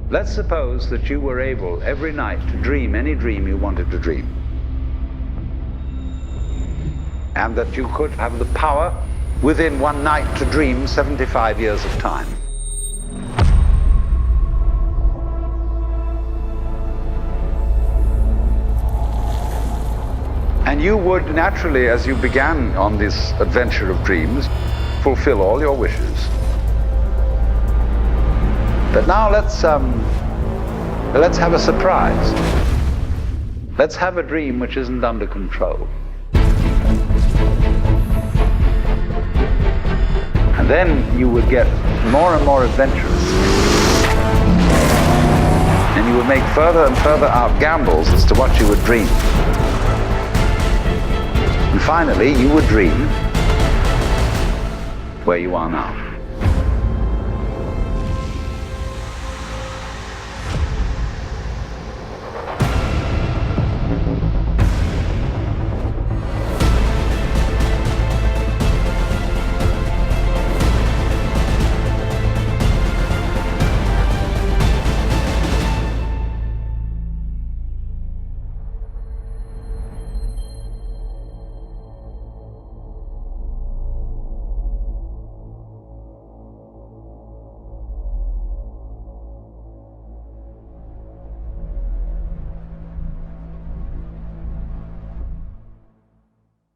Let's suppose that you were able every night to dream any dream you wanted to dream, and that you could have the power within one night to dream 75 years of time. And you would naturally, as you began on this adventure of dreams, fulfill all your wishes. But now let's have a surprise. Let's have a dream which isn't under control. And then you would get more and more adventurous. And you would make further and further out gambles as to what you would dream. And finally, you would dream where you are now.